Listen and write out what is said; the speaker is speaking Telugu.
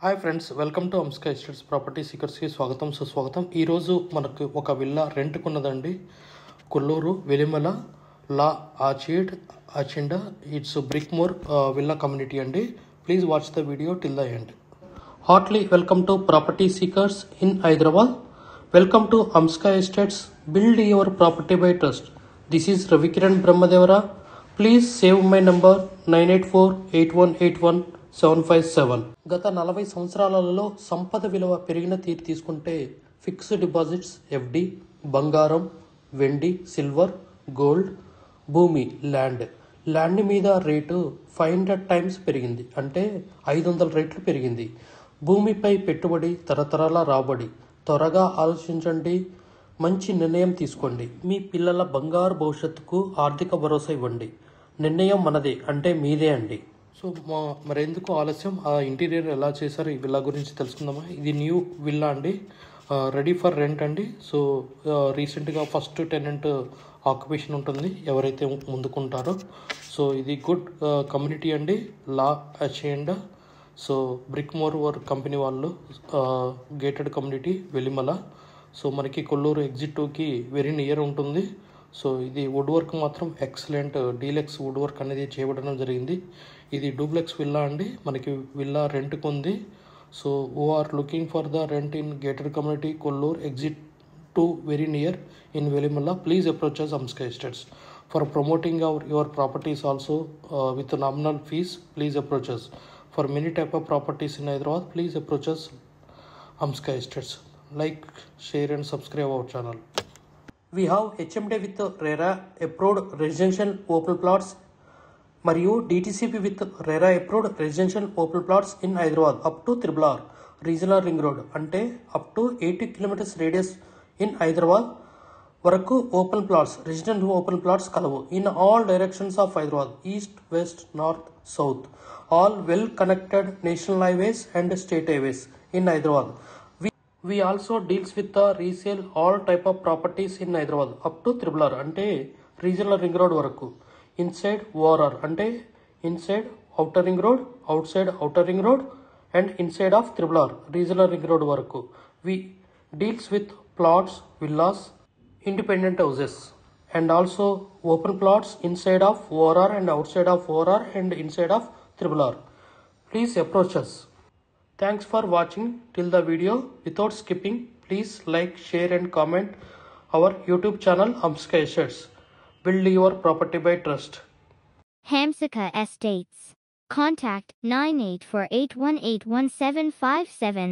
Hi friends, welcome to Amska estates property సీకర్స్కి స్వాగతం సుస్వాగతం. ఈరోజు మనకు ఒక విల్లా రెంట్కు ఉన్నదండి. కొల్లూరు వెలిమల లా ఆచిడ్ ఆచిండా ఇట్స్ బ్రిక్మోర్ విల్లా కమ్యూనిటీ అండి. Please watch the video till the end. Heartly welcome to property seekers in Hyderabad. Welcome to Amska estates, build your property by trust. This is Ravikiran Brahmadevara. Please save my number 9848181757. గత 40 సంవత్సరాలలో సంపద విలువ పెరిగిన తీరు తీసుకుంటే ఫిక్స్డ్ డిపాజిట్స్, ఎఫ్డి, బంగారం, వెండి, సిల్వర్, గోల్డ్, భూమి, ల్యాండ్ మీద రేటు 500 టైమ్స్ పెరిగింది, అంటే 500 రెట్లు పెరిగింది. భూమిపై పెట్టుబడి తరతరాల రాబడి. త్వరగా ఆలోచించండి, మంచి నిర్ణయం తీసుకోండి. మీ పిల్లల బంగారు భవిష్యత్తుకు ఆర్థిక భరోసా ఇవ్వండి. నిర్ణయం మనదే, అంటే మీదే అండి. సో మరెందుకు ఆలస్యం, ఆ ఇంటీరియర్ ఎలా చేశారు ఈ విల్లా గురించి తెలుసుకుందామా. ఇది న్యూ విల్లా అండి, రెడీ ఫర్ రెంట్ అండి. సో రీసెంట్గా ఫస్ట్ టెనెంట్ ఆక్యుపేషన్ ఉంటుంది ఎవరైతే ముందుకుంటారో. సో ఇది గుడ్ కమ్యూనిటీ అండి, లా అచేండా. సో బ్రిక్మోర్ కంపెనీ వాళ్ళు, గేటెడ్ కమ్యూనిటీ వెలిమల. సో మనకి కొల్లూరు ఎగ్జిట్ 2కి వెరీ నియర్ ఉంటుంది. సో ఇది వుడ్ వర్క్ మాత్రం ఎక్సలెంట్ డీలక్స్ వుడ్ వర్క్ అనేది చేయబడడం జరిగింది. ఇది డూప్లెక్స్ విల్లా అండి, మనకి విల్లా రెంట్కి ఉంది. So who are looking for the rent in gated community Kolluru exit 2 very near in Velimala, please approach us Amska estates. For promoting your properties also with nominal fees, please approach us. For many type of properties in Hyderabad, please approach us Amska Estates. Like, share and subscribe our channel. We have HMD with RERA approved residential open plots మరియు DTCP with RERA approved residential open plots in Hyderabad up to RRR regional ring road, అంటే up to 80 kilometers radius in Hyderabad వరకు open plots, resident open plots కలవు in all directions of Hyderabad, east, west, north, south. All well connected national highways and state highways in Hyderabad. We also deals with the resale all type of properties in Hyderabad up to RRR, అంటే రీజనల్ రింగ్ రోడ్ వరకు. ఇన్సైడ్ ORR, అంటే inside outer ring road, outside outer ring road and inside of RRR regional ring road వరకు. We deals with plots, villas, independent houses and also open plots inside of ORR and outside of ORR and inside of RRR. Please approach us. Thanks for watching till the video. Without skipping, please like, share and comment our YouTube channel Amska Estates. Build your property by trust. Hamsika Estates. Contact 9848181757.